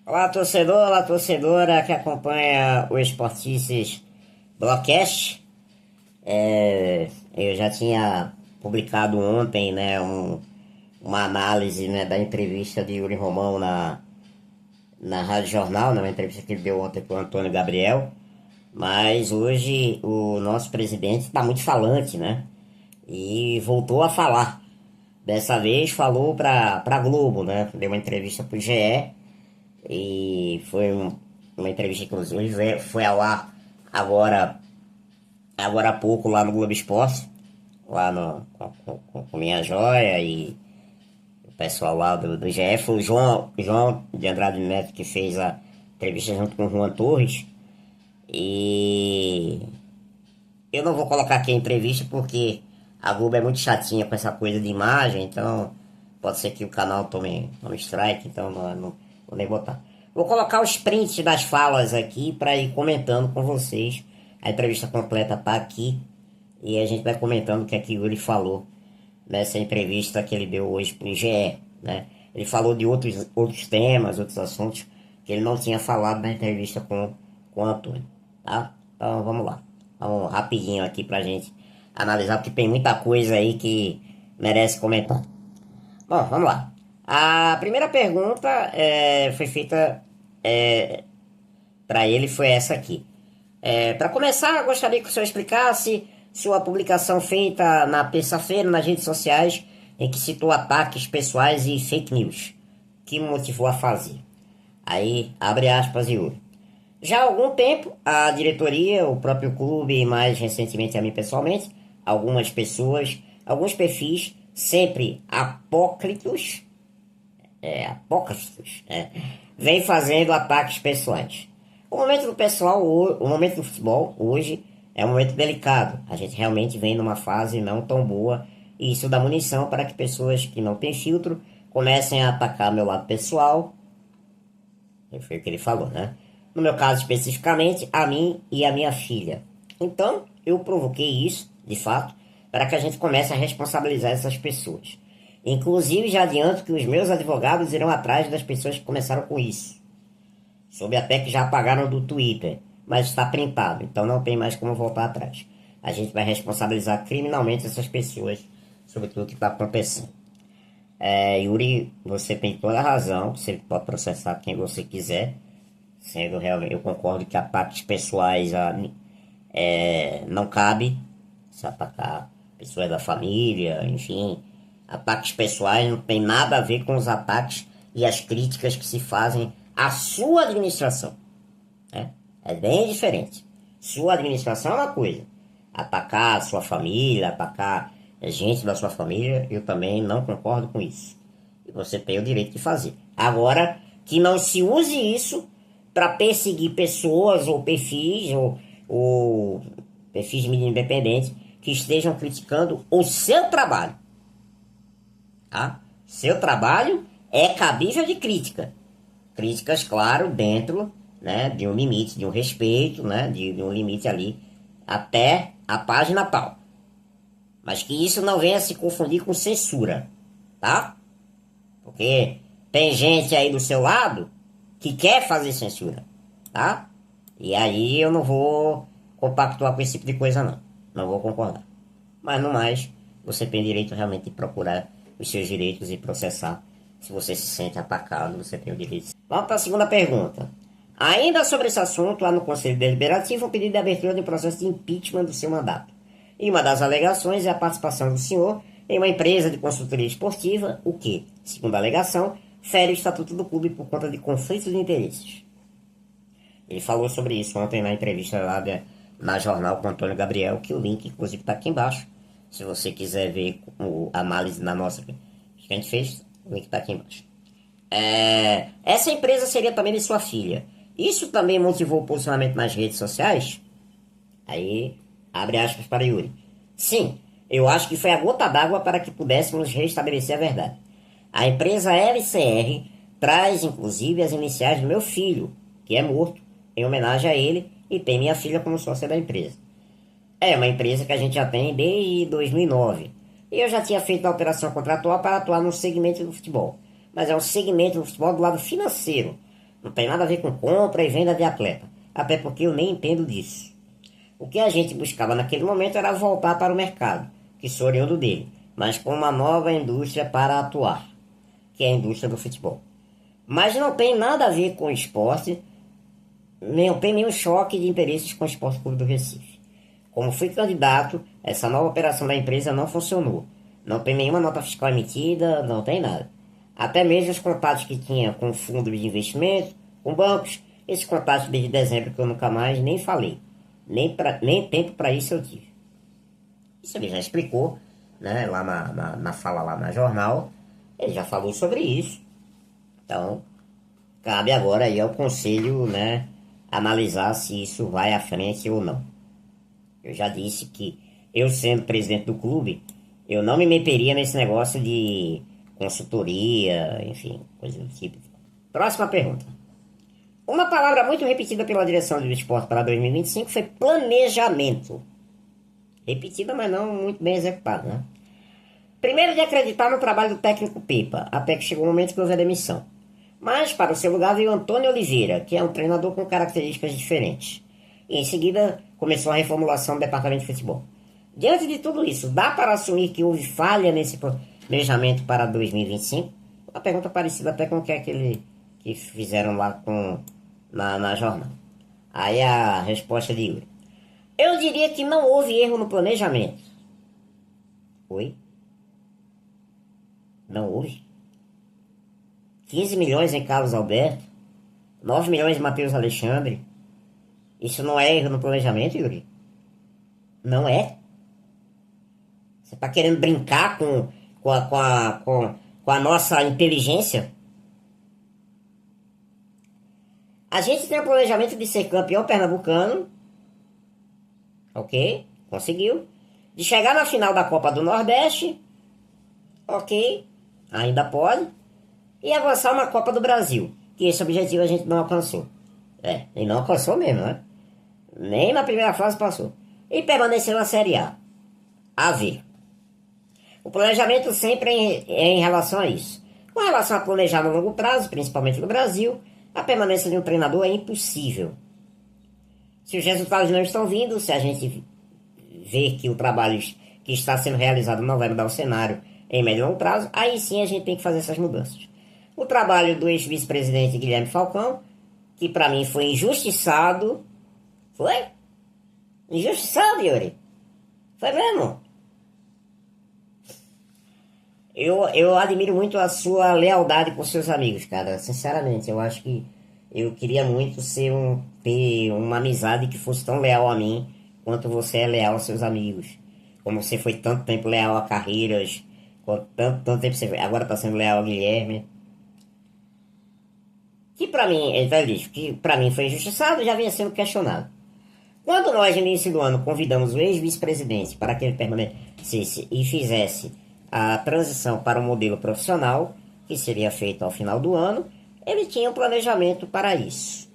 Olá, torcedor, olá, torcedora que acompanha o Esportices Blogcast. Eu já tinha publicado ontem, né, uma análise, né, da entrevista de Yuri Romão na Rádio Jornal, né, uma entrevista que ele deu ontem para o Antônio Gabriel. Mas hoje o nosso presidente está muito falante, né? E voltou a falar. Dessa vez falou para Globo, né? Deu uma entrevista para o GE. E foi uma entrevista que inclusive foi ao ar agora há pouco lá no Globo Esporte, lá com Minha Joia e o pessoal lá do GE. Foi o João de Andrade Neto que fez a entrevista junto com o Juan Torres. E eu não vou colocar aqui a entrevista porque a Globo é muito chatinha com essa coisa de imagem, então pode ser que o canal tome strike, então não vou nem botar. Vou colocar os prints das falas aqui para ir comentando com vocês. A entrevista completa tá aqui e a gente vai comentando o que é que ele falou nessa entrevista que ele deu hoje pro GE, né? Ele falou de outros temas, outros assuntos que ele não tinha falado na entrevista com o Antônio, tá? Então vamos lá. Vamos rapidinho aqui pra gente analisar, porque tem muita coisa aí que merece comentar. Bom, vamos lá. A primeira pergunta foi feita para ele, foi essa aqui. Para começar, gostaria que o senhor explicasse sua publicação feita na terça-feira nas redes sociais, em que citou ataques pessoais e fake news. Que me motivou a fazer? Aí, abre aspas, Yuri. Já há algum tempo, a diretoria, o próprio clube e mais recentemente a mim pessoalmente, algumas pessoas, alguns perfis, sempre apócritos, vem fazendo ataques pessoais. O momento do pessoal, o momento do futebol hoje é um momento delicado. A gente realmente vem numa fase não tão boa e isso dá munição para que pessoas que não têm filtro comecem a atacar meu lado pessoal. Foi o que ele falou, né? No meu caso especificamente, a mim e a minha filha. Então, eu provoquei isso, de fato, para que a gente comece a responsabilizar essas pessoas. Inclusive, já adianto que os meus advogados irão atrás das pessoas que começaram com isso. Soube até que já apagaram do Twitter, mas está printado, então não tem mais como voltar atrás. A gente vai responsabilizar criminalmente essas pessoas sobre tudo que está acontecendo. Yuri, você tem toda a razão, você pode processar quem você quiser, sendo realmente, eu concordo que ataques pessoais não cabe, se atacar pessoas da família, enfim, ataques pessoais não tem nada a ver com os ataques e as críticas que se fazem à sua administração, né? É bem diferente. Sua administração é uma coisa, atacar a sua família, atacar gente da sua família, eu também não concordo com isso. E você tem o direito de fazer. Agora, que não se use isso para perseguir pessoas ou ou perfis de mídia independente que estejam criticando o seu trabalho. Tá? Seu trabalho é cabível de crítica. Críticas, claro, dentro, né, de um limite, de um respeito, né, de um limite ali até a página tal. Mas que isso não venha se confundir com censura, tá? Porque tem gente aí do seu lado que quer fazer censura, tá? E aí eu não vou compactuar com esse tipo de coisa, não. Não vou concordar. Mas no mais, você tem direito realmente de procurar os seus direitos e processar. Se você se sente atacado, você tem o direito. Vamos para a segunda pergunta. Ainda sobre esse assunto, lá no Conselho Deliberativo, um pedido de abertura de um processo de impeachment do seu mandato. E uma das alegações é a participação do senhor em uma empresa de consultoria esportiva, o que, segundo a alegação, fere o estatuto do clube por conta de conflitos de interesses. Ele falou sobre isso ontem na entrevista lá na jornal com o Antônio Gabriel, que o link inclusive está aqui embaixo. Se você quiser ver a análise na nossa que a gente fez, o link está aqui embaixo. Essa empresa seria também de sua filha. Isso também motivou o posicionamento nas redes sociais? Aí, abre aspas para Yuri. Sim, eu acho que foi a gota d'água para que pudéssemos restabelecer a verdade. A empresa LCR traz inclusive as iniciais do meu filho, que é morto, em homenagem a ele, e tem minha filha como sócia da empresa. É uma empresa que a gente já tem desde 2009. E eu já tinha feito a alteração contratual para atuar no segmento do futebol. Mas é um segmento do futebol do lado financeiro. Não tem nada a ver com compra e venda de atleta. Até porque eu nem entendo disso. O que a gente buscava naquele momento era voltar para o mercado, que sou oriundo dele, mas com uma nova indústria para atuar, que é a indústria do futebol. Mas não tem nada a ver com esporte, não tem nenhum choque de interesses com o Esporte Clube do Recife. Como fui candidato, essa nova operação da empresa não funcionou. Não tem nenhuma nota fiscal emitida, não tem nada. Até mesmo os contatos que tinha com fundos de investimento, com bancos, esses contatos desde dezembro que eu nunca mais nem falei. Nem tempo para isso eu tive. Isso ele já explicou, né, lá na fala lá na jornal. Ele já falou sobre isso. Então, cabe agora aí ao conselho, né, analisar se isso vai à frente ou não. Eu já disse que eu, sendo presidente do clube, eu não me meteria nesse negócio de consultoria, enfim, coisa do tipo. Próxima pergunta. Uma palavra muito repetida pela direção do esporte para 2025 foi planejamento. Repetida, mas não muito bem executada, né? Primeiro de acreditar no trabalho do técnico Pepa, até que chegou o momento que houve a demissão. Mas para o seu lugar veio Antônio Oliveira, que é um treinador com características diferentes. E em seguida começou a reformulação do departamento de futebol. Diante de tudo isso, dá para assumir que houve falha nesse planejamento para 2025? Uma pergunta parecida até com o que fizeram lá na jornal. Aí a resposta de Yuri. Eu diria que não houve erro no planejamento. Oi? Não houve? 15 milhões em Carlos Alberto, 9 milhões em Matheus Alexandre. Isso não é erro no planejamento, Yuri? Não é? Você está querendo brincar com a nossa inteligência? A gente tem o planejamento de ser campeão pernambucano. Ok, conseguiu. De chegar na final da Copa do Nordeste. Ok, ainda pode. E avançar uma Copa do Brasil. Que esse objetivo a gente não alcançou. E não alcançou mesmo, né? Nem na primeira fase passou. E permaneceu na Série A. A ver. O planejamento sempre é em relação a isso. Com relação a planejar no longo prazo, principalmente no Brasil, a permanência de um treinador é impossível. Se os resultados não estão vindo, se a gente vê que o trabalho que está sendo realizado não vai mudar o cenário em médio e longo prazo, aí sim a gente tem que fazer essas mudanças. O trabalho do ex-vice-presidente Guilherme Falcão, que para mim foi injustiçado. Foi? Injustiçado, Yuri? Foi mesmo? Eu admiro muito a sua lealdade com seus amigos, cara. Sinceramente, eu acho que eu queria muito ter uma amizade que fosse tão leal a mim quanto você é leal aos seus amigos. Como você foi tanto tempo leal a Carreiras, quanto tanto tempo você agora está sendo leal a Guilherme. Que pra mim, ele diz que pra mim foi injustiçado, já vinha sendo questionado. Quando nós, no início do ano, convidamos o ex-vice-presidente para que ele permanecesse e fizesse a transição para o modelo profissional, que seria feito ao final do ano, ele tinha um planejamento para isso.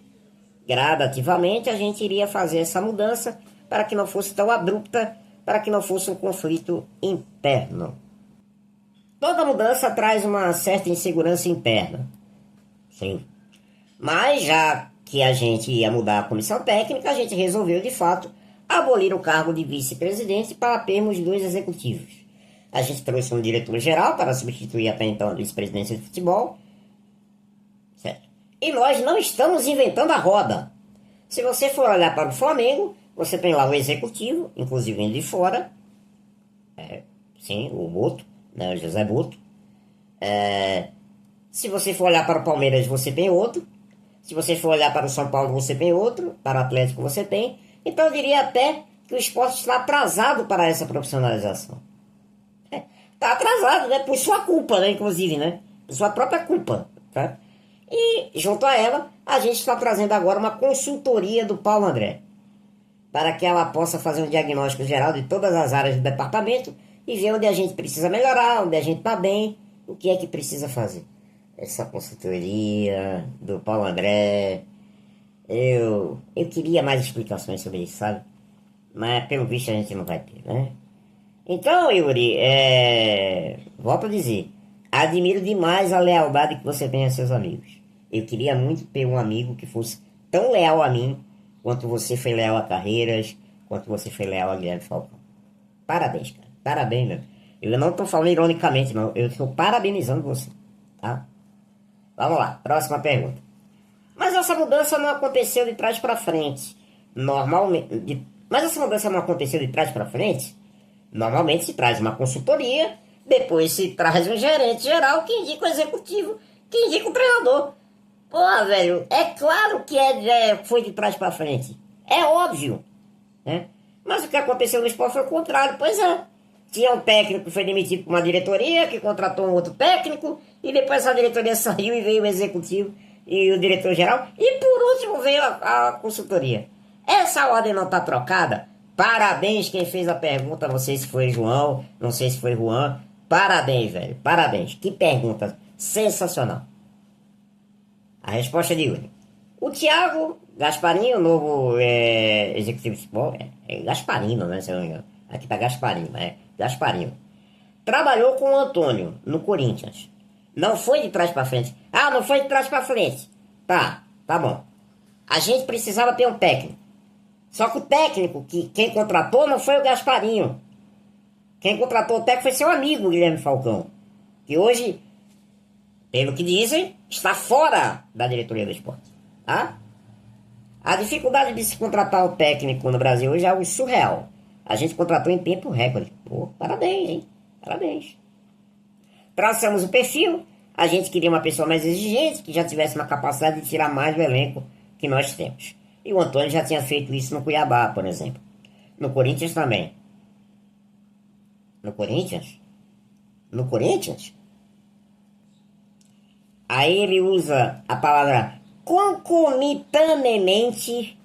Gradativamente a gente iria fazer essa mudança para que não fosse tão abrupta, para que não fosse um conflito interno. Toda mudança traz uma certa insegurança interna. Sim. Mas já que a gente ia mudar a comissão técnica, a gente resolveu de fato abolir o cargo de vice-presidente para termos 2 executivos. A gente trouxe um diretor-geral para substituir até então a vice-presidência de futebol. Certo. E nós não estamos inventando a roda. Se você for olhar para o Flamengo, você tem lá o executivo, inclusive vindo de fora. Sim, o Boto, né, o José Boto. Se você for olhar para o Palmeiras, você tem outro. Se você for olhar para o São Paulo, você tem outro. Para o Atlético, você tem. Então eu diria até que o esporte está atrasado para essa profissionalização. Está atrasado, né? Por sua culpa, né? Inclusive, né? Por sua própria culpa, tá? E, junto a ela, a gente está trazendo agora uma consultoria do Paulo André, para que ela possa fazer um diagnóstico geral de todas as áreas do departamento e ver onde a gente precisa melhorar, onde a gente está bem, o que é que precisa fazer. Essa consultoria do Paulo André, eu queria mais explicações sobre isso, sabe? Mas pelo visto a gente não vai ter, né? Então, Yuri, volto a dizer, admiro demais a lealdade que você tem a seus amigos. Eu queria muito ter um amigo que fosse tão leal a mim quanto você foi leal a Carreiras, quanto você foi leal a Guilherme Falcão. Parabéns, cara. Parabéns, meu. Eu não tô falando ironicamente, não. Eu estou parabenizando você, tá? Vamos lá, próxima pergunta. Mas essa mudança não aconteceu de trás para frente. Normalmente, mas essa mudança não aconteceu de trás para frente? Normalmente se traz uma consultoria, depois se traz um gerente geral que indica o executivo, que indica o treinador. Pô, velho, é claro que foi de trás para frente. É óbvio, né? Mas o que aconteceu no esporte foi o contrário. Pois é. Tinha um técnico que foi demitido por uma diretoria, que contratou um outro técnico, e depois essa diretoria saiu e veio o executivo e o diretor-geral, e por último veio a consultoria. Essa ordem não está trocada? Parabéns quem fez a pergunta, não sei se foi João, não sei se foi Juan. Parabéns, velho, parabéns. Que pergunta sensacional. A resposta de Yuri. O Thiago Gasparinho, novo executivo de futebol, é Gasparino, né, se eu não me engano. Aqui tá Gasparino, Gasparino. Trabalhou com o Antônio no Corinthians. Não foi de trás para frente. Ah, não foi de trás para frente. Tá bom. A gente precisava ter um técnico. Só que o técnico, quem contratou não foi o Gasparinho. Quem contratou o técnico foi seu amigo, Guilherme Falcão. Que hoje, pelo que dizem, está fora da diretoria do esporte. Tá? A dificuldade de se contratar um técnico no Brasil hoje é algo surreal. A gente contratou em tempo recorde. Pô, parabéns, hein? Parabéns. Traçamos o perfil. A gente queria uma pessoa mais exigente, que já tivesse uma capacidade de tirar mais do elenco que nós temos. E o Antônio já tinha feito isso no Cuiabá, por exemplo. No Corinthians também. No Corinthians? No Corinthians? Aí ele usa a palavra concomitantemente.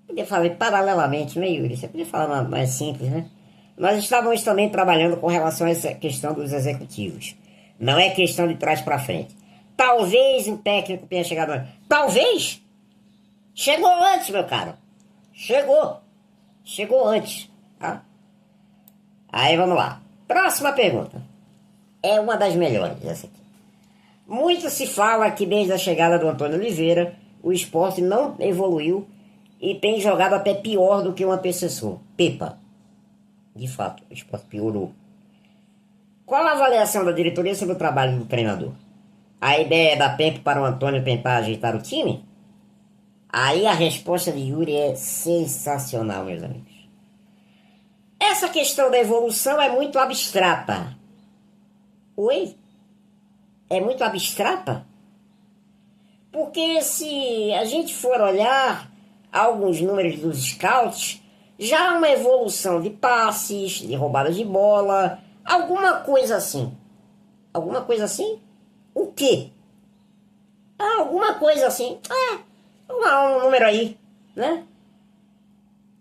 Podia falar paralelamente, né, Yuri? Você podia falar mais simples, né? Nós estávamos também trabalhando com relação a essa questão dos executivos. Não é questão de trás para frente. Talvez o técnico tenha chegado antes. Talvez! Chegou antes, meu caro. Chegou antes. Tá? Aí vamos lá. Próxima pergunta. É uma das melhores, essa aqui. Muito se fala que desde a chegada do Antônio Oliveira, o esporte não evoluiu e tem jogado até pior do que o antecessor. Pepa. De fato, o esporte piorou. Qual a avaliação da diretoria sobre o trabalho do treinador? A ideia é dar tempo para o Antônio tentar ajeitar o time? Aí a resposta de Yuri é sensacional, meus amigos. Essa questão da evolução é muito abstrata. Oi? É muito abstrata? Porque se a gente for olhar alguns números dos scouts, já há uma evolução de passes, de roubadas de bola, alguma coisa assim. Alguma coisa assim? O quê? Ah, alguma coisa assim. Um número aí, né?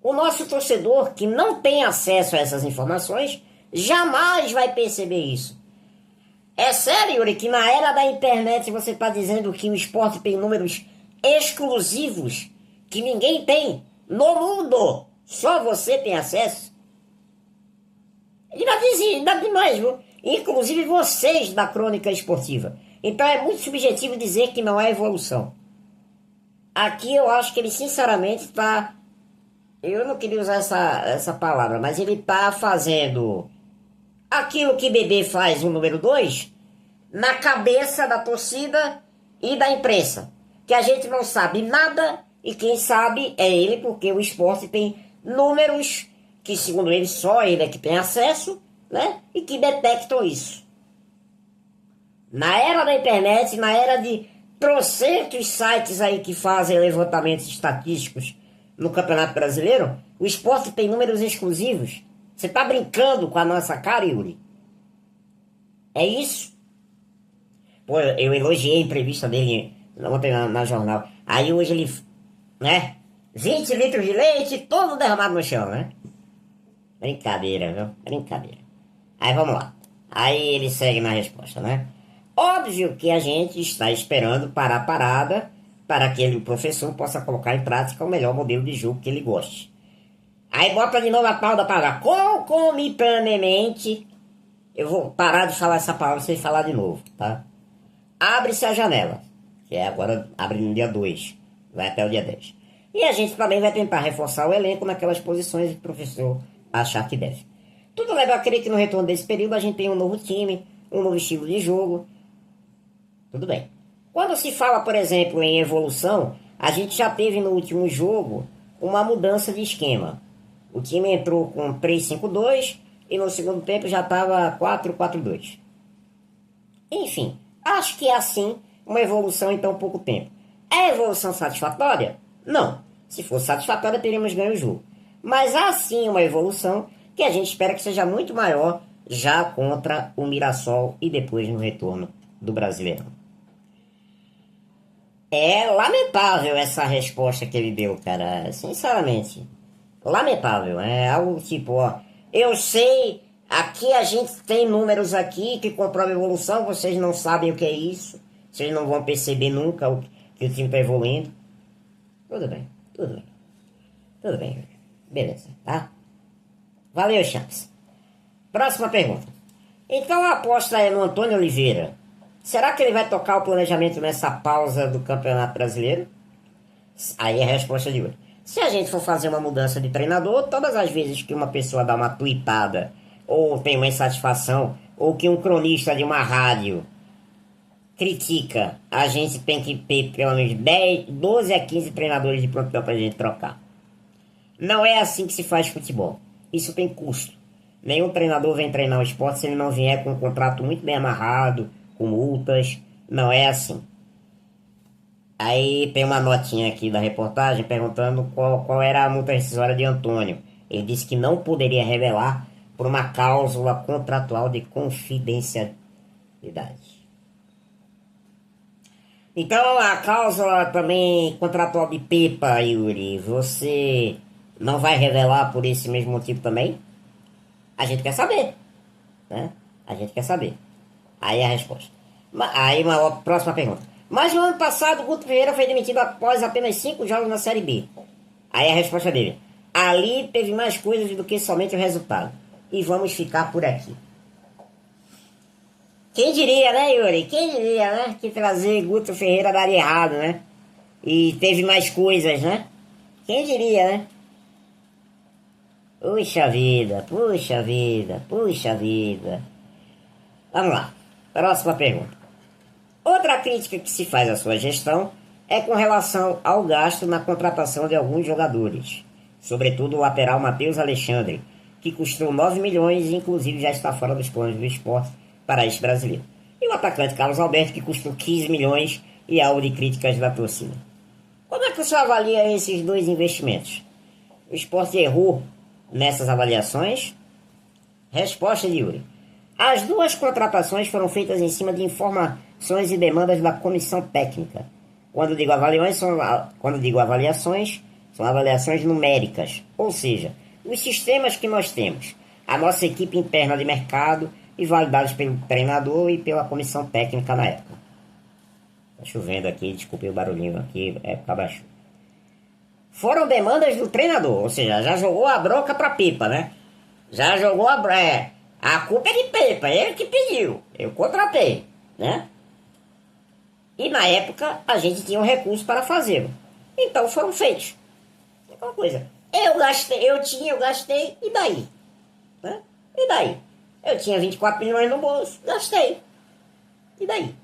O nosso torcedor que não tem acesso a essas informações jamais vai perceber isso. É sério, Yuri, que na era da internet você está dizendo que o esporte tem números exclusivos que ninguém tem no mundo? Só você tem acesso? Ainda demais, viu? Inclusive vocês da crônica esportiva. Então é muito subjetivo dizer que não há evolução. Aqui eu acho que ele sinceramente está... Eu não queria usar essa palavra, mas ele está fazendo aquilo que Bebê faz no número 2 na cabeça da torcida e da imprensa. Que a gente não sabe nada e quem sabe é ele, porque o esporte tem números que, segundo ele, só ele é que tem acesso, né? E que detectam isso. Na era da internet, na era de trocentos sites aí que fazem levantamentos estatísticos no Campeonato Brasileiro, o esporte tem números exclusivos. Você tá brincando com a nossa cara, Yuri? É isso? Pô, eu elogiei a entrevista dele ontem na jornal. Aí hoje ele, né? 20 litros de leite, todo derramado no chão, né? Brincadeira, viu? Brincadeira. Aí vamos lá. Aí ele segue na resposta, né? Óbvio que a gente está esperando parar a parada para que o professor possa colocar em prática o melhor modelo de jogo que ele goste. Aí bota de novo a tal da palavra concomitantemente. Eu vou parar de falar essa palavra sem falar de novo, tá? abre-se a janela, que é agora, abre no dia 2, vai até o dia 10. E a gente também vai tentar reforçar o elenco naquelas posições que o professor achar que deve. Tudo leva a crer que no retorno desse período a gente tem um novo time, um novo estilo de jogo. Tudo bem. Quando se fala, por exemplo, em evolução, a gente já teve no último jogo uma mudança de esquema. O time entrou com 3-5-2 e no segundo tempo já estava 4-4-2. Enfim, acho que é assim uma evolução em tão pouco tempo. É evolução satisfatória? Não. Se fosse satisfatória, teríamos ganho o jogo. Mas há sim uma evolução que a gente espera que seja muito maior já contra o Mirassol e depois no retorno do Brasileirão. É lamentável essa resposta que ele deu, cara. Sinceramente. Lamentável. É algo tipo, ó. Eu sei, aqui a gente tem números aqui que comprovam evolução, vocês não sabem o que é isso. Vocês não vão perceber nunca que o time está evoluindo. Tudo bem, tudo bem. Tudo bem, beleza, tá? Valeu, Champs. Próxima pergunta. Então a aposta é no Antônio Oliveira. Será que ele vai tocar o planejamento nessa pausa do Campeonato Brasileiro? Aí é a resposta de hoje. Se a gente for fazer uma mudança de treinador, todas as vezes que uma pessoa dá uma tuitada, ou tem uma insatisfação, ou que um cronista de uma rádio critica, a gente tem que ter pelo menos 12 a 15 treinadores de prontidão pra gente trocar. Não é assim que se faz futebol. Isso tem custo. Nenhum treinador vem treinar o esporte se ele não vier com um contrato muito bem amarrado, com multas. Não é assim. Aí tem uma notinha aqui da reportagem perguntando qual era a multa rescisória de Antônio. Ele disse que não poderia revelar por uma cláusula contratual de confidencialidade. Então a cláusula também contratual de Pepa, Yuri, você não vai revelar por esse mesmo motivo também? A gente quer saber, né? A gente quer saber. Aí a resposta. Aí uma próxima pergunta. Mas no ano passado, o Guto Ferreira foi demitido após apenas 5 jogos na Série B. Aí a resposta dele. Ali teve mais coisas do que somente o resultado. E vamos ficar por aqui. Quem diria, né, Yuri? Quem diria, né? Que trazer Guto Ferreira daria errado, né? E teve mais coisas, né? Quem diria, né? Puxa vida, puxa vida, puxa vida. Vamos lá. Próxima pergunta. Outra crítica que se faz à sua gestão é com relação ao gasto na contratação de alguns jogadores. Sobretudo o lateral Matheus Alexandre, que custou 9 milhões e inclusive já está fora dos planos do esporte para este brasileiro. E o atacante Carlos Alberto, que custou 15 milhões e alvo de críticas da torcida. Como é que o senhor avalia esses dois investimentos? O esporte errou nessas avaliações? Resposta de Yuri. As duas contratações foram feitas em cima de informações e demandas da comissão técnica. Quando digo avaliações, são avaliações numéricas. Ou seja, os sistemas que nós temos, a nossa equipe interna de mercado e validados pelo treinador e pela comissão técnica na época. Tá chovendo aqui, desculpe o barulhinho aqui, é para baixo. Foram demandas do treinador, ou seja, já jogou a bronca pra Pepa, né? Já jogou a culpa é de Pepa, ele que pediu, eu contratei, né? E na época a gente tinha um recurso para fazê-lo. Então foram feitos. É uma coisa. Eu gastei, e daí? Né? E daí? Eu tinha 24 milhões no bolso, gastei. E daí?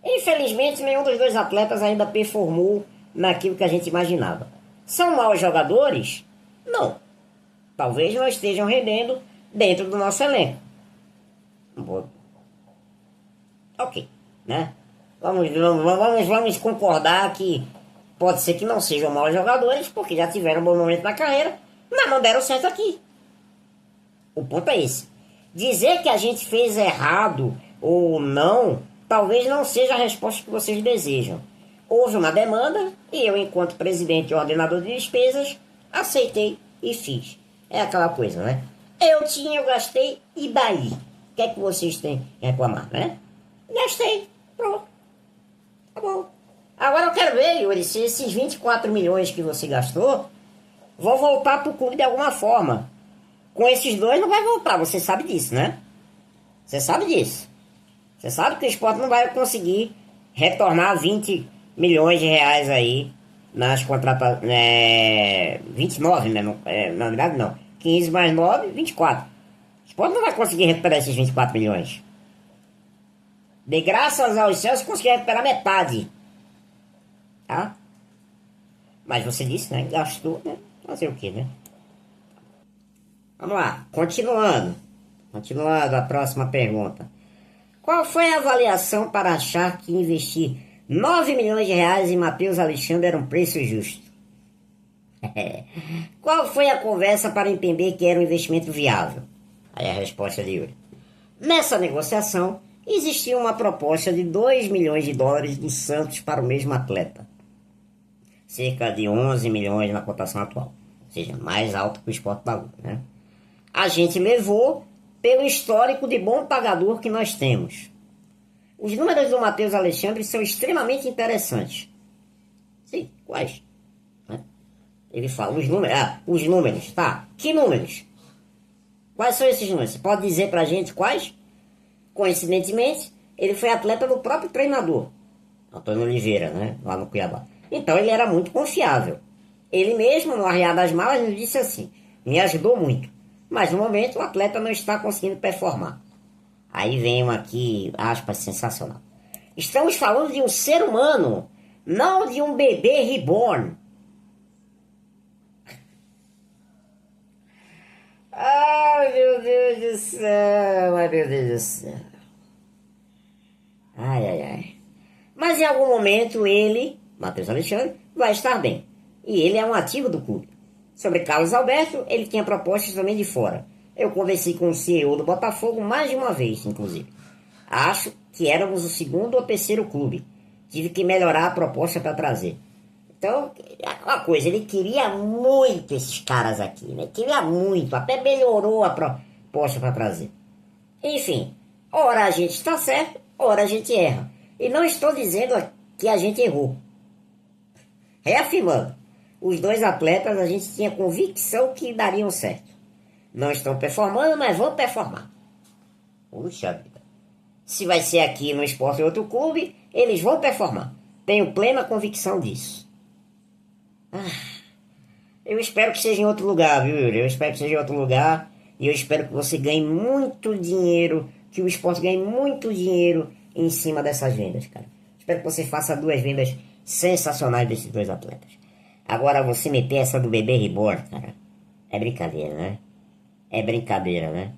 Infelizmente, nenhum dos dois atletas ainda performou naquilo que a gente imaginava. São maus jogadores? Não. Talvez não estejam rendendo dentro do nosso elenco. Ok, né? Vamos concordar que pode ser que não sejam maus jogadores, porque já tiveram um bom momento na carreira, mas não deram certo aqui. O ponto é esse. Dizer que a gente fez errado ou não, talvez não seja a resposta que vocês desejam. Houve uma demanda e eu, enquanto presidente e ordenador de despesas, aceitei e fiz. É aquela coisa, né? Eu gastei, e daí? O que é que vocês têm a reclamar, né? Gastei, pronto. Tá bom. Agora eu quero ver, Yuri, se esses 24 milhões que você gastou vão voltar pro clube de alguma forma. Com esses dois não vai voltar, você sabe disso, né? Você sabe disso. Você sabe que o esporte não vai conseguir retornar 20 milhões de reais aí nas contratações. 29, né? Na verdade, não. 15 mais 9, 24. O esporte não vai conseguir recuperar esses 24 milhões. De graças aos céus, conseguiu recuperar metade. Tá? Mas você disse, né? Gastou, né? Fazer o quê, né? Vamos lá. Continuando. Continuando a próxima pergunta. Qual foi a avaliação para achar que investir 9 milhões de reais em Matheus Alexandre era um preço justo? Qual foi a conversa para entender que era um investimento viável? Aí a resposta de Yuri. Nessa negociação, existia uma proposta de 2 milhões de dólares do Santos para o mesmo atleta. Cerca de 11 milhões na cotação atual. Ou seja, mais alto que o Sport pagou, né? A gente levou pelo histórico de bom pagador que nós temos. Os números do Matheus Alexandre são extremamente interessantes. Sim, quais? Ele fala, os números, tá? Que números? Quais são esses números? Você pode dizer pra gente quais? Coincidentemente, ele foi atleta do próprio treinador, Antônio Oliveira, né? Lá no Cuiabá. Então ele era muito confiável. Ele mesmo, no arriar das malas, nos disse assim, me ajudou muito. Mas no momento o atleta não está conseguindo performar. Aí vem uma aqui, aspas, sensacional. Estamos falando de um ser humano, não de um bebê reborn. Ai, meu Deus do céu, ai, meu Deus do céu. Ai, ai, ai. Mas em algum momento ele, Matheus Alexandre, vai estar bem. E ele é um ativo do clube. Sobre Carlos Alberto, ele tinha propostas também de fora. Eu conversei com o CEO do Botafogo mais de uma vez, inclusive. Acho que éramos o segundo ou terceiro clube. Tive que melhorar a proposta para trazer. Então, uma coisa, ele queria muito esses caras aqui, né? Queria muito, até melhorou a proposta para trazer. Enfim, ora a gente está certo, ora a gente erra. E não estou dizendo que a gente errou. Reafirmando, os dois atletas a gente tinha convicção que dariam certo. Não estão performando, mas vão performar. Puxa vida. Se vai ser aqui no Sport ou outro clube, eles vão performar. Tenho plena convicção disso. Eu espero que seja em outro lugar, viu, Yuri? Eu espero que seja em outro lugar. E eu espero que você ganhe muito dinheiro, que o Sport ganhe muito dinheiro em cima dessas vendas, cara. Espero que você faça 2 vendas sensacionais desses 2 atletas. Agora, você meter essa do bebê reborn, cara, é brincadeira, né? É brincadeira, né?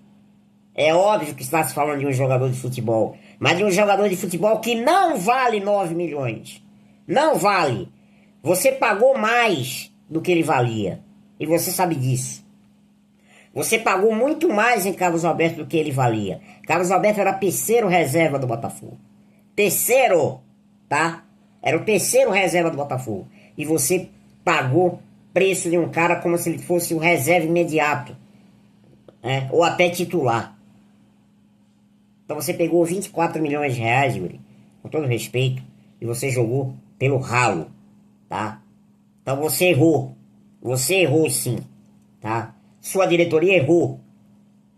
É óbvio que está se falando de um jogador de futebol, mas de um jogador de futebol que não vale 9 milhões. Não vale. Você pagou mais do que ele valia. E você sabe disso. Você pagou muito mais em Carlos Alberto do que ele valia. Carlos Alberto era terceiro reserva do Botafogo. Terceiro, tá? Era o terceiro reserva do Botafogo. E você pagou preço de um cara como se ele fosse o reserva imediato. Né? Ou até titular. Então você pegou 24 milhões de reais, Yuri, com todo respeito, e você jogou pelo ralo, tá? Então você errou. Você errou sim, tá? Sua diretoria errou.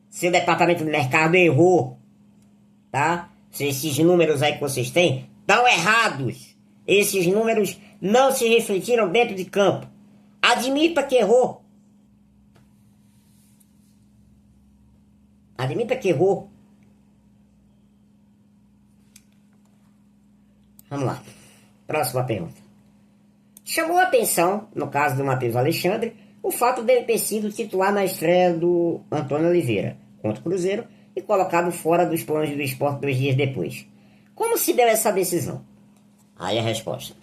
Seu departamento de mercado errou, tá? Esses números aí que vocês têm estão errados. Esses números não se refletiram dentro de campo. Admita que errou. Admita que errou. Vamos lá. Próxima pergunta. Chamou a atenção, no caso do Matheus Alexandre, o fato dele ter sido titular na estreia do Antônio Oliveira contra o Cruzeiro e colocado fora dos planos do Sport 2 dias depois. Como se deu essa decisão? Aí a resposta.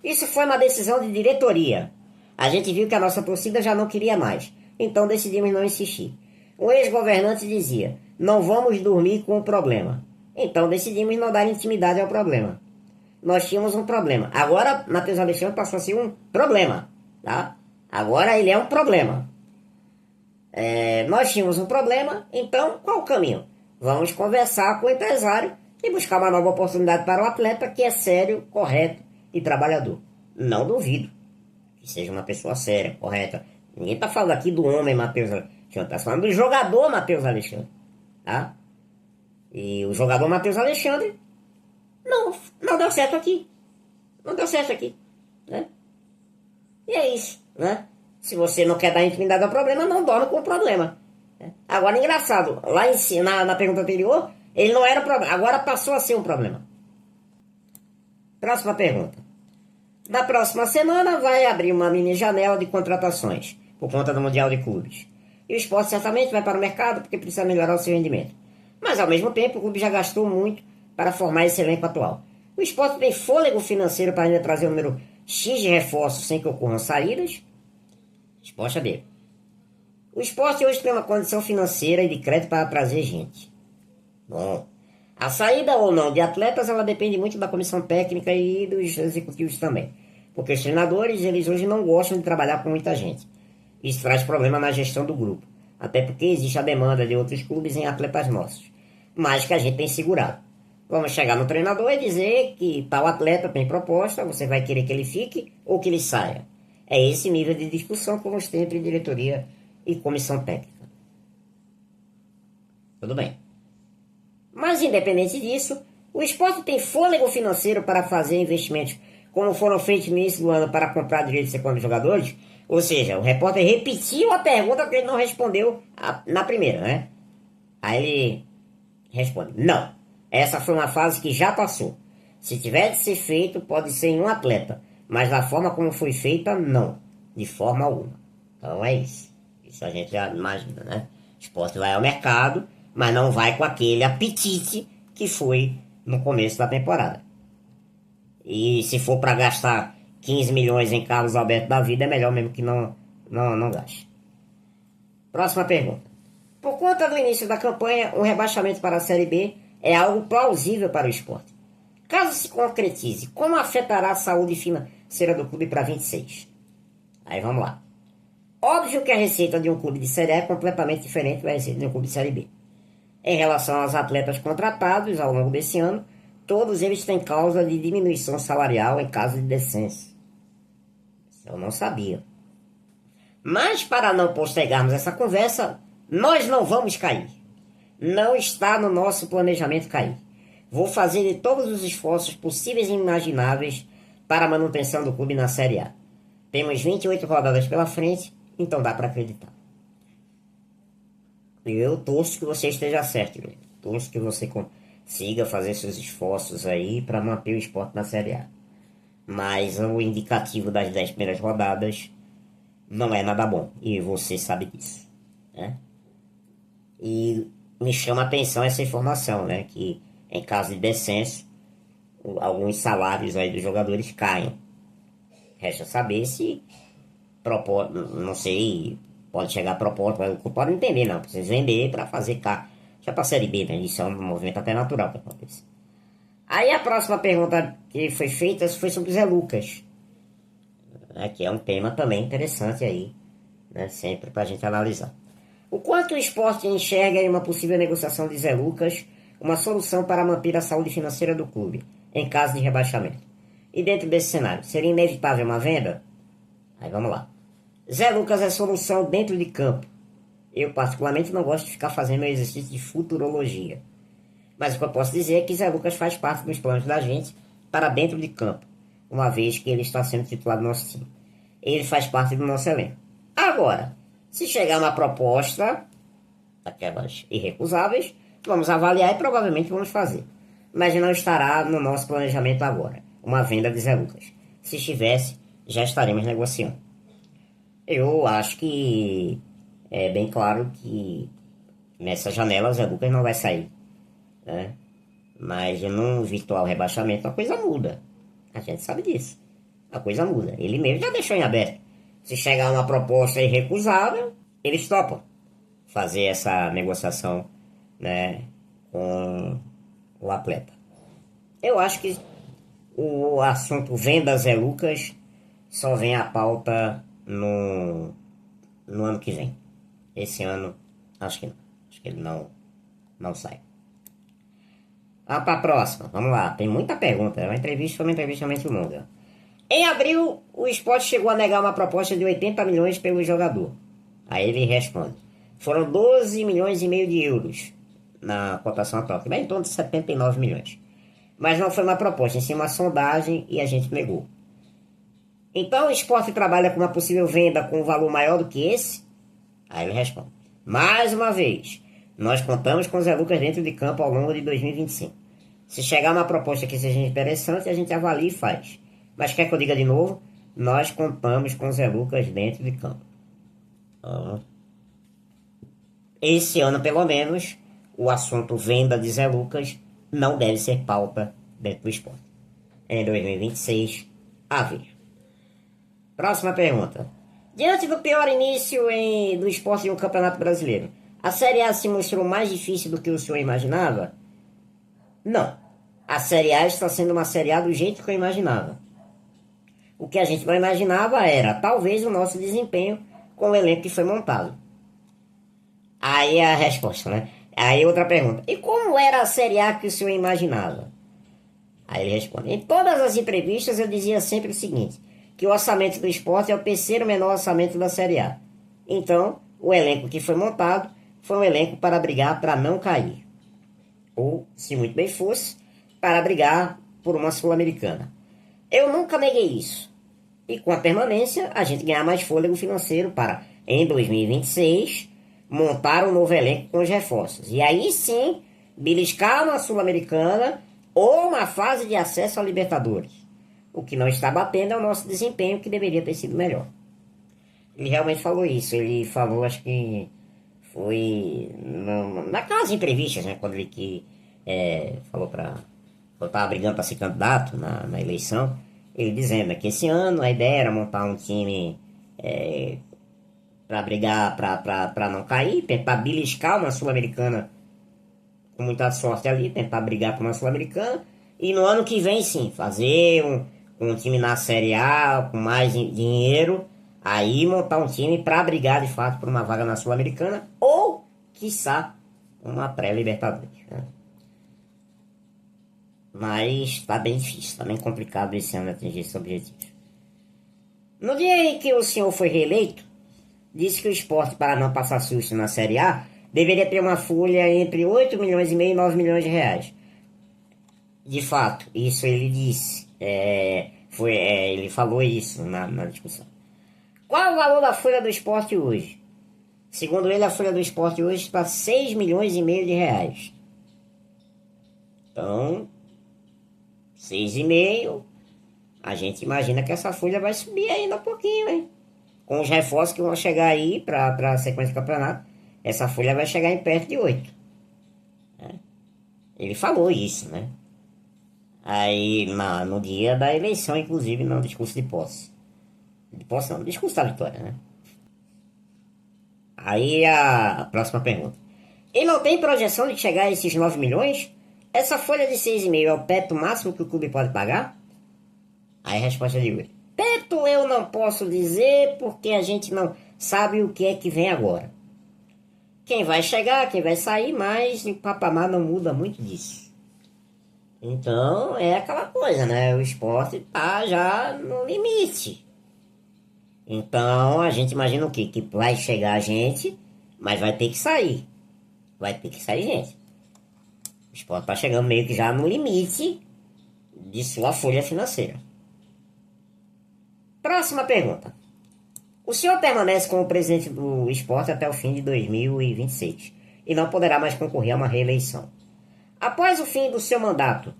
Isso foi uma decisão de diretoria. A gente viu que a nossa torcida já não queria mais, então decidimos não insistir. O ex-governante dizia, não vamos dormir com o problema. Então decidimos não dar intimidade ao problema. Nós tínhamos um problema. Agora, Matheus Alexandre passou a ser um problema, tá? Agora ele é um problema. Nós tínhamos um problema, então qual o caminho? Vamos conversar com o empresário e buscar uma nova oportunidade para o atleta que é sério, correto e trabalhador. Não duvido que seja uma pessoa séria, correta. Ninguém está falando aqui do homem Matheus Alexandre, está falando do jogador Matheus Alexandre, tá? E o jogador Matheus Alexandre não deu certo aqui. Não deu certo aqui, né? E é isso, né? Se você não quer dar intimidade ao problema, não dorme com o problema. Né? Agora, engraçado, lá em cima, na pergunta anterior, ele não era o problema, agora passou a ser um problema. Próxima pergunta. Na próxima semana vai abrir uma mini janela de contratações, por conta do Mundial de Clubes. E o Sport certamente vai para o mercado porque precisa melhorar o seu rendimento. Mas, ao mesmo tempo, o clube já gastou muito para formar esse elenco atual. O Sport tem fôlego financeiro para ainda trazer um número X de reforços sem que ocorram saídas? Resposta B. O Sport hoje tem uma condição financeira e de crédito para trazer gente. Bom, a saída ou não de atletas, ela depende muito da comissão técnica e dos executivos também. Porque os treinadores, eles hoje não gostam de trabalhar com muita gente. Isso traz problema na gestão do grupo. Até porque existe a demanda de outros clubes em atletas nossos. Mas que a gente tem segurado. Vamos chegar no treinador e dizer que tal atleta tem proposta, você vai querer que ele fique ou que ele saia. É esse nível de discussão que vamos ter entre diretoria e comissão técnica. Tudo bem. Mas independente disso, o Sport tem fôlego financeiro para fazer investimentos como foram feitos no início do ano para comprar direitos de de jogadores? Ou seja, o repórter repetiu a pergunta que ele não respondeu na primeira, né? Aí ele responde, não. Essa foi uma fase que já passou. Se tiver de ser feito, pode ser em um atleta. Mas da forma como foi feita, não. De forma alguma. Então é isso. Isso a gente já imagina, né? O Sport vai ao mercado, mas não vai com aquele apetite que foi no começo da temporada. E se for para gastar 15 milhões em Carlos Alberto da vida, é melhor mesmo que não gaste. Próxima pergunta. Por conta do início da campanha, um rebaixamento para a Série B é algo plausível para o Sport. Caso se concretize, como afetará a saúde financeira do clube para 26? Aí vamos lá. Óbvio que a receita de um clube de Série A é completamente diferente da receita de um clube de Série B. Em relação aos atletas contratados ao longo desse ano, todos eles têm causa de diminuição salarial em caso de descenso. Isso eu não sabia. Mas para não postergarmos essa conversa, nós não vamos cair. Não está no nosso planejamento cair. Vou fazer de todos os esforços possíveis e imagináveis para a manutenção do clube na Série A. Temos 28 rodadas pela frente, então dá para acreditar. E eu torço que você esteja certo, Guilherme. Torço que você consiga fazer seus esforços aí para manter o Sport na Série A. Mas o indicativo das 10 primeiras rodadas não é nada bom. E você sabe disso, né? E me chama a atenção essa informação, né? Que em caso de descenso, alguns salários aí dos jogadores caem. Resta saber se, não sei, pode chegar a proposta, pode entender não, precisa vender para fazer cá. Já para a Série B, né? Isso é um movimento até natural que acontece. Aí a próxima pergunta que foi feita foi sobre o Zé Lucas, né? Que é um tema também interessante aí, né? Sempre para a gente analisar. O quanto o Sport enxerga em uma possível negociação de Zé Lucas uma solução para manter a saúde financeira do clube, em caso de rebaixamento? E dentro desse cenário, seria inevitável uma venda? Aí vamos lá. Zé Lucas é solução dentro de campo. Eu particularmente não gosto de ficar fazendo exercício de futurologia. Mas o que eu posso dizer é que Zé Lucas faz parte dos planos da gente para dentro de campo, uma vez que ele está sendo titular do nosso time. Ele faz parte do nosso elenco. Agora, se chegar uma proposta, daquelas irrecusáveis, vamos avaliar e provavelmente vamos fazer. Mas não estará no nosso planejamento agora, uma venda de Zé Lucas. Se estivesse, já estaremos negociando. Eu acho que é bem claro que nessa janela o Zé Lucas não vai sair, né? Mas num virtual rebaixamento a coisa muda. A gente sabe disso. A coisa muda. Ele mesmo já deixou em aberto. Se chegar uma proposta irrecusável, eles topam fazer essa negociação, né, com o atleta. Eu acho que o assunto venda Zé Lucas só vem à pauta no ano que vem. Esse ano, acho que não. Acho que ele não sai. Vamos para a próxima. Vamos lá. Tem muita pergunta. Foi uma entrevista muito longa. Em abril, o Sport chegou a negar uma proposta de 80 milhões pelo jogador. Aí ele responde. Foram 12 milhões e meio de euros. na cotação atual, que vai em torno de 79 milhões. Mas não foi uma proposta, em sim uma sondagem e a gente negou. Então o esporte trabalha com uma possível venda com um valor maior do que esse? Aí ele responde: mais uma vez, nós contamos com o Zé Lucas dentro de campo ao longo de 2025. Se chegar uma proposta que seja interessante, a gente avalia e faz. Mas quer que eu diga de novo? Nós contamos com o Zé Lucas dentro de campo. Esse ano, pelo menos, o assunto venda de Zé Lucas não deve ser pauta dentro do esporte. Em 2026, a ver. Próxima pergunta. Diante do pior início do esporte em um campeonato brasileiro, a Série A se mostrou mais difícil do que o senhor imaginava? Não. A Série A está sendo uma Série A do jeito que eu imaginava. O que a gente não imaginava era, talvez, o nosso desempenho com o elenco que foi montado. Aí a resposta, né? Aí outra pergunta. E como era a Série A que o senhor imaginava? Aí ele responde. Em todas as entrevistas eu dizia sempre o seguinte, que o orçamento do esporte é o terceiro menor orçamento da Série A. Então, o elenco que foi montado foi um elenco para brigar para não cair. Ou, se muito bem fosse, para brigar por uma Sul-Americana. Eu nunca neguei isso. E com a permanência, a gente ganhar mais fôlego financeiro para, em 2026, montar um novo elenco com os reforços. E aí sim, beliscar uma Sul-Americana ou uma fase de acesso à Libertadores. O que não está batendo é o nosso desempenho, que deveria ter sido melhor. Ele realmente falou isso. Ele falou, acho que foi naquelas entrevistas, né? Quando ele falou para... Eu estava brigando para ser candidato na eleição. Ele dizendo que esse ano a ideia era montar um time para brigar, para não cair, tentar beliscar uma Sul-Americana com muita sorte ali, tentar brigar com uma Sul-Americana. E no ano que vem, sim, fazer um time na Série A com mais dinheiro, aí montar um time para brigar de fato por uma vaga na Sul-Americana ou, quiçá, uma pré-Libertadores. Né? Mas está bem difícil, está bem complicado esse ano atingir esse objetivo. No dia em que o senhor foi reeleito, disse que o esporte, para não passar susto na Série A, deveria ter uma folha entre 8 milhões e meio e 9 milhões de reais. De fato, isso ele disse. Ele falou isso na discussão. Qual o valor da folha do esporte hoje? Segundo ele, a folha do esporte hoje está 6 milhões e meio de reais. Então, 6,5, a gente imagina que essa folha vai subir ainda um pouquinho, hein? Com os reforços que vão chegar aí para a sequência do campeonato, essa folha vai chegar em perto de 8. Né? Ele falou isso, né? Aí, no dia da eleição, inclusive, no discurso de posse. De posse não, no discurso da vitória, né? Aí a próxima pergunta. Ele não tem projeção de chegar a esses 9 milhões? Essa folha de 6,5 é o teto máximo que o clube pode pagar? Aí a resposta de Yuri. Teto eu não posso dizer porque a gente não sabe o que é que vem agora. Quem vai chegar, quem vai sair, mas o patamar não muda muito disso. Então é aquela coisa, né? O esporte tá já no limite. Então a gente imagina o quê? Que vai chegar gente, mas vai ter que sair. Vai ter que sair gente. O esporte tá chegando meio que já no limite de sua folha financeira. Próxima pergunta. O senhor permanece como presidente do esporte até o fim de 2026 e não poderá mais concorrer a uma reeleição. Após o fim do seu mandato,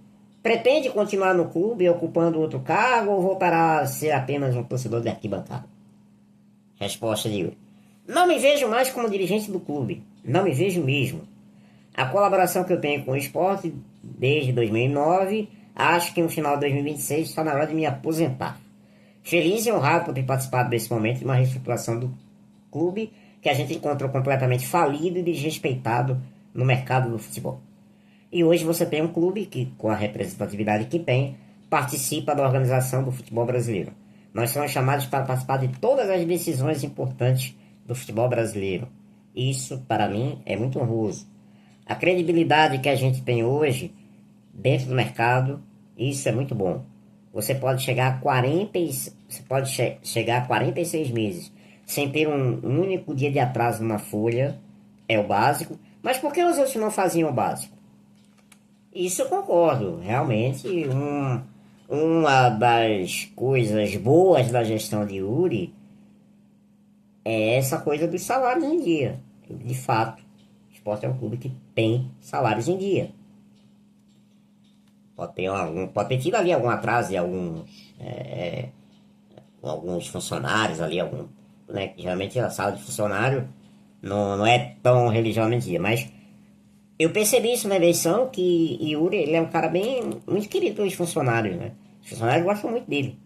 pretende continuar no clube ocupando outro cargo ou voltará a ser apenas um torcedor de arquibancada? Resposta de Yuri. Não me vejo mais como dirigente do clube. Não me vejo mesmo. A colaboração que eu tenho com o esporte desde 2009, acho que no final de 2026 está na hora de me aposentar. Feliz e honrado por ter participado desse momento de uma reestruturação do clube que a gente encontrou completamente falido e desrespeitado no mercado do futebol. E hoje você tem um clube que, com a representatividade que tem, participa da organização do futebol brasileiro. Nós somos chamados para participar de todas as decisões importantes do futebol brasileiro. Isso, para mim, é muito honroso. A credibilidade que a gente tem hoje dentro do mercado, isso é muito bom. Você pode chegar a 46 meses sem ter um único dia de atraso numa folha, é o básico. Mas por que os outros não faziam o básico? Isso eu concordo. Realmente, uma das coisas boas da gestão de Yuri é essa coisa dos salários em dia. De fato, o esporte é um clube que tem salários em dia. Pode ter tido ali algum atraso de alguns funcionários ali, né, que geralmente a sala de funcionário não é tão religiosamente dia, mas eu percebi isso na eleição que Yuri, ele é um cara bem muito querido pelos funcionários, né? Os funcionários gostam muito dele.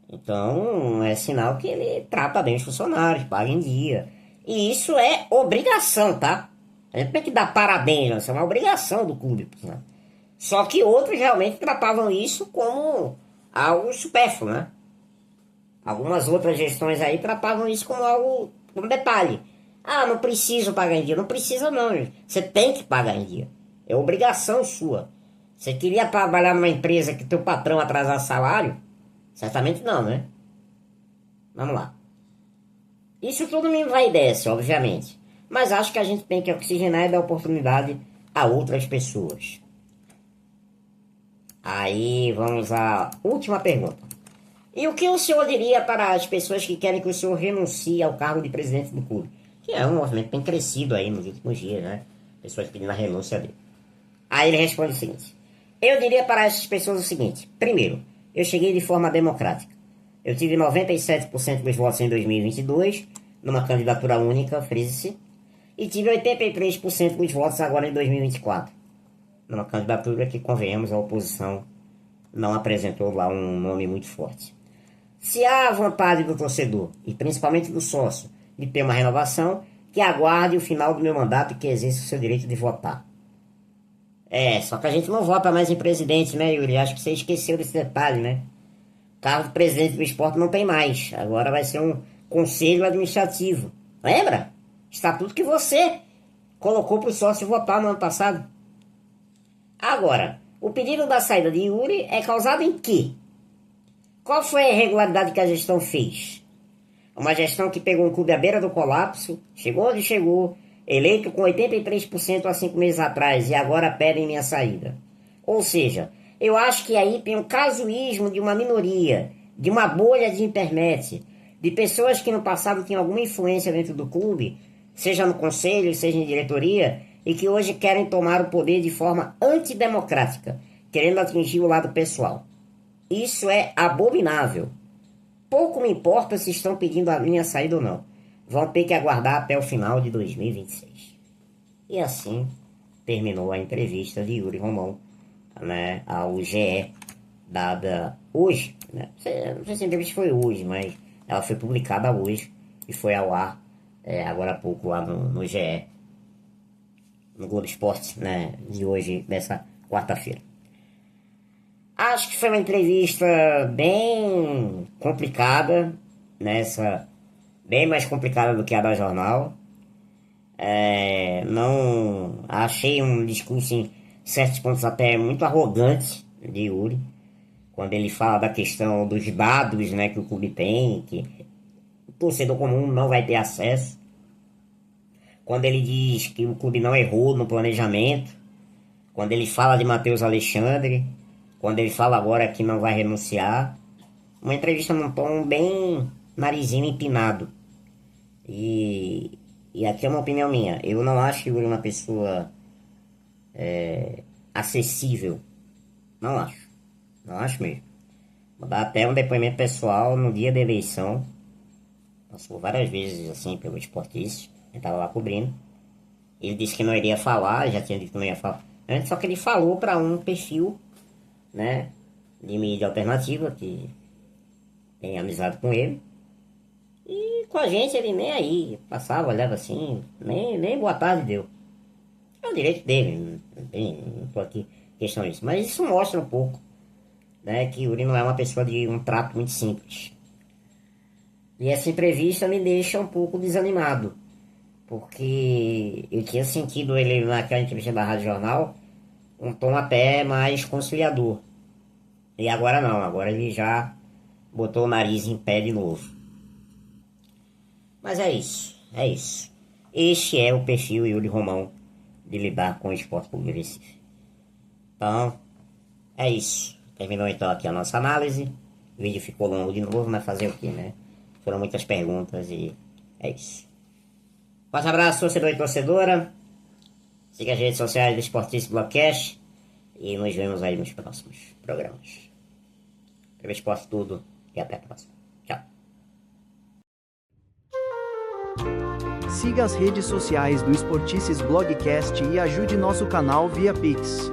Então, é sinal que ele trata bem os funcionários, paga em dia. E isso é obrigação, tá? A gente tem que dar parabéns, né? Isso é uma obrigação do clube. Né? Só que outros realmente tratavam isso como algo supérfluo, né? Algumas outras gestões aí tratavam isso como algo, como detalhe. Ah, não preciso pagar em dia. Não precisa não, gente. Você tem que pagar em dia. É obrigação sua. Você queria trabalhar numa empresa que teu patrão atrasar salário? Certamente não, né? Vamos lá. Isso tudo me envaidece, obviamente. Mas acho que a gente tem que oxigenar e dar oportunidade a outras pessoas. Aí vamos à última pergunta. E o que o senhor diria para as pessoas que querem que o senhor renuncie ao cargo de presidente do clube? Que é um movimento que tem crescido aí nos últimos dias, né? Pessoas pedindo a renúncia dele. Aí ele responde o seguinte. Eu diria para essas pessoas o seguinte. Primeiro, eu cheguei de forma democrática. Eu tive 97% dos votos em 2022, numa candidatura única, frise-se, e tive 83% dos votos agora em 2024, numa candidatura que, convenhamos, a oposição não apresentou lá um nome muito forte. Se há a vontade do torcedor, e principalmente do sócio, de ter uma renovação, que aguarde o final do meu mandato e que exerça o seu direito de votar. Só que a gente não vota mais em presidente, né, Yuri? Acho que você esqueceu desse detalhe, né? O cargo de presidente do esporte não tem mais. Agora vai ser um conselho administrativo. Lembra? Estatuto que você colocou para o sócio votar no ano passado. Agora, o pedido da saída de Yuri é causado em quê? Qual foi a irregularidade que a gestão fez? Uma gestão que pegou um clube à beira do colapso, chegou onde chegou, eleito com 83% há 5 meses atrás e agora pedem minha saída. Ou seja, eu acho que aí tem um casuísmo de uma minoria, de uma bolha de internet, de pessoas que no passado tinham alguma influência dentro do clube, seja no conselho, seja em diretoria, e que hoje querem tomar o poder de forma antidemocrática, querendo atingir o lado pessoal. Isso é abominável. Pouco me importa se estão pedindo a minha saída ou não. Vão ter que aguardar até o final de 2026. E assim terminou a entrevista de Yuri Romão, né, ao GE, dada hoje. Né? Não sei se a entrevista foi hoje, mas ela foi publicada hoje e foi ao ar agora há pouco lá no GE, no Globo Esporte, né, de hoje, dessa quarta-feira. Acho que foi uma entrevista bem complicada, bem mais complicada do que a da jornal. Não achei um discurso em certos pontos até muito arrogante de Yuri, quando ele fala da questão dos dados, né, que o clube tem, que o torcedor comum não vai ter acesso. Quando ele diz que o clube não errou no planejamento, quando ele fala de Matheus Alexandre, quando ele fala agora que não vai renunciar. Uma entrevista num tom bem narizinho empinado. E aqui é uma opinião minha. Eu não acho que o Yuri é uma pessoa acessível. Não acho. Não acho mesmo. Vou dar até um depoimento pessoal no dia da eleição. Passou várias vezes assim pelo Esportista. Eu estava lá cobrindo. Ele disse que não iria falar, já tinha dito que não ia falar. Só que ele falou para um perfil, né, de mídia alternativa que tem amizade com ele. E com a gente ele nem aí. Passava, olhava assim, nem boa tarde deu. É o direito dele, não tô aqui questionando isso. Mas isso mostra um pouco, né, que Yuri não é uma pessoa de um trato muito simples. E essa entrevista me deixa um pouco desanimado, porque eu tinha sentido ele naquela entrevista da Rádio Jornal um tom até mais conciliador. E agora não, agora ele já botou o nariz em pé de novo. Mas é isso, é isso. Este é o perfil Yuri Romão de lidar com o Esporte Clube do Recife. Então, é isso. Terminou então aqui a nossa análise. O vídeo ficou longo de novo, mas fazer o que, né? Foram muitas perguntas e é isso. Forte abraço, torcedor e torcedora. Siga as redes sociais do Esportista Blogcast. E nos vemos aí nos próximos programas. TV Esporte tudo e até a próxima. Tchau. Siga as redes sociais do Esportices Blogcast e ajude nosso canal via Pix.